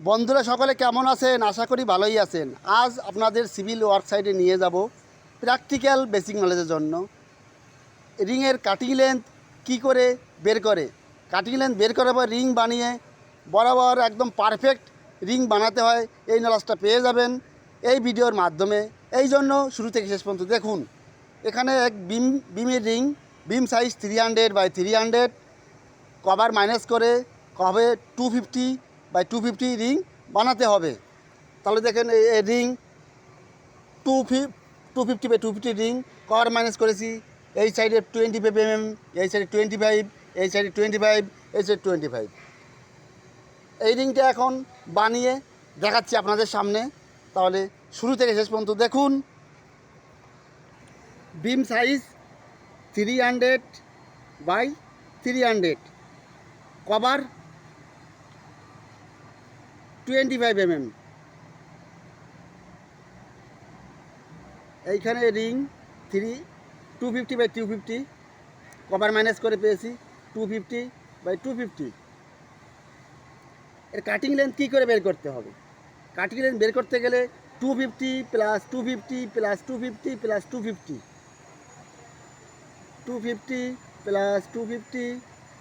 বন্ধুরা সকলে কেমন আছেন? আশা করি ভালোই আছেন। আজ আপনাদের সিভিল ওয়ার্ক সাইটে নিয়ে যাব প্র্যাকটিক্যাল বেসিক নলেজের জন্য। রিংয়ের কাটিং লেন্থ কী করে বের করে, কাটিং লেন্থ বের করার পর রিং বানিয়ে বরাবর একদম পারফেক্ট রিং বানাতে হয়, এই নলেজটা পেয়ে যাবেন এই ভিডিওর মাধ্যমে। এই জন্য শুরু থেকে শেষ পর্যন্ত দেখুন। এখানে এক বিমের রিং, বিম সাইজ 300x300, কভার মাইনাস করে কবে 250x250 রিং বানাতে হবে। তাহলে দেখেন এই ring 250x250 ring cover minus করেছি। এই সাইডে 25 mm, এই সাইডে 25, এই সাইডে 25, এই সাইডে 25। এই রিংটা এখন বানিয়ে দেখাচ্ছি আপনাদের সামনে। তাহলে শুরু থেকে শেষ পর্যন্ত দেখুন। বিম সাইজ 300x300, কভার 25 mm। এইখানে রিং 250x250, কভার মাইনাস করে পেয়েছি 250x250। এর কাটিং লেন্থ কী করে বের করতে হবে? কাটিং লেন্থ বের করতে গেলে 250 + 250 + 250 + 250, 250 + 250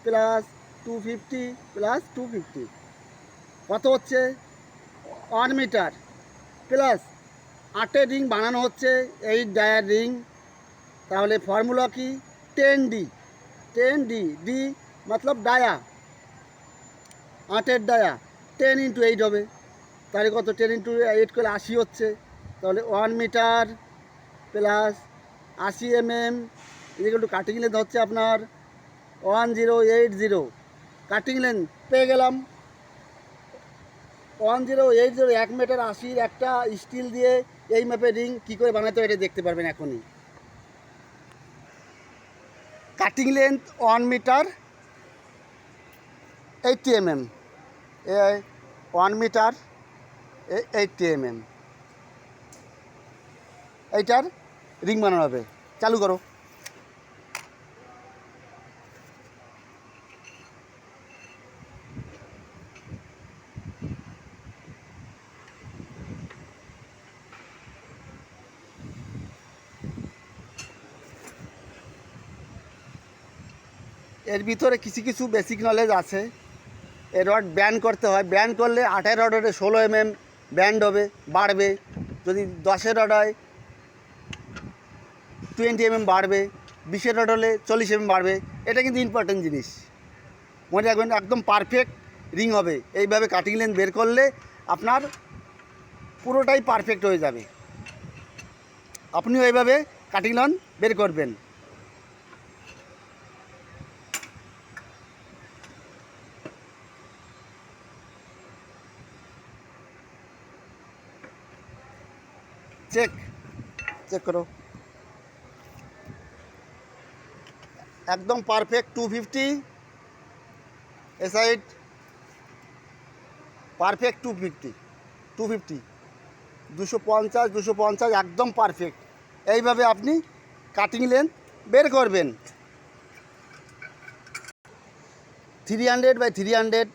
+ 250 + 250 কত হচ্ছে? 1 মিটার। প্লাস 8 রিং বানানো হচ্ছে, 8 ডায়ার রিং। তাহলে ফর্মুলা কি? 10D। 10D, ডি মতলব ডায়া, 8 ডায়া। 10 × 8 হবে, তাহলে কত? 10 × 8 করলে 80 হচ্ছে। তাহলে 1 meter plus 80 mm = cutting length হচ্ছে আপনার 1080। কাটিং লেন্থ পেয়ে গেলাম 1080। 1 মিটার 80 একটা স্টিল দিয়ে এই মাপের রিং কী করে বানাতে হয় এটা দেখতে পারবেন এখনই। Cutting length 1 meter 80 mm, 1 meter 80 mm। এইটার রিং বানানো হবে। চালু করো। এর ভিতরে কিছু কিছু বেসিক নলেজ আছে। এর রড ব্যান্ড করতে হয়। ব্যান্ড করলে 8 রড হলে 16 mm ব্যান্ড হবে, বাড়বে। যদি 10 রড হয় 20 mm বাড়বে, 20 রড হলে 40 mm বাড়বে। এটা কিন্তু ইম্পর্টেন্ট জিনিস, মনে রাখবেন। একদম পারফেক্ট রিং হবে। এইভাবে কাটিং লেন্থ বের করলে আপনার পুরোটাই পারফেক্ট হয়ে যাবে। আপনিও এইভাবে কাটিং লেন্থ বের করবেন। চেক করো। একদম পারফেক্ট 250, এ সাইড পারফেক্ট 250, 250, 250 একদম পারফেক্ট। এইভাবে আপনি কাটিং লেন্থ বের করবেন। 300x300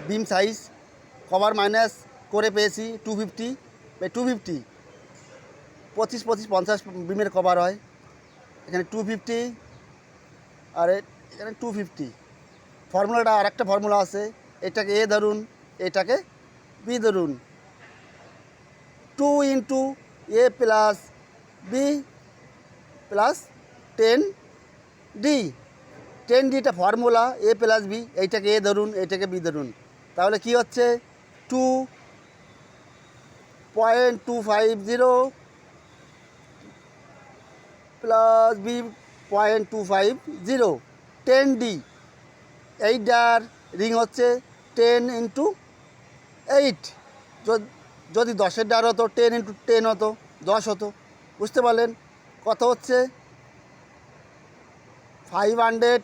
বিম সাইজ, কভার মাইনাস করে পেয়েছি 250x250। 25, 25, 50 বিমের কভার হয়। এখানে 250 আর এখানে 250। ফর্মুলাটা আর একটা ফর্মুলা আছে। এটাকে এ ধরুন, এটাকে বি ধরুন। 2 × a + b + 10d। 10dটা ফর্মুলা, a + b। এইটাকে এ ধরুন, এটাকে বি ধরুন। তাহলে কি হচ্ছে? 2.250 + b.250, 10d। এইটার রিং হচ্ছে 10 × 8। যদি 10 ডার হতো 10 × 10 হতো, 10 হতো। বুঝতে পারলেন? কত হচ্ছে? 500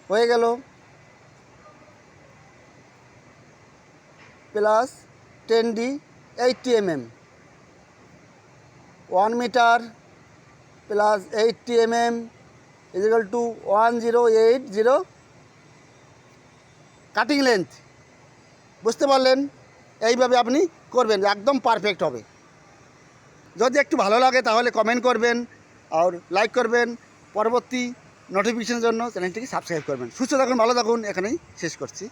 হয়ে গেল, plus 10d 80 mm। 1 meter plus 80 mm = 1080 cutting length, বুঝতে পারলেন? এইভাবে আপনি করবেন, একদম পারফেক্ট হবে। যদি একটু ভালো লাগে তাহলে কমেন্ট করবেন আর লাইক করবেন, পরবর্তী নোটিফিকেশনের জন্য চ্যানেলটিকে সাবস্ক্রাইব করবেন। সুস্থ থাকুন, ভালো থাকুন, এখানেই শেষ করছি।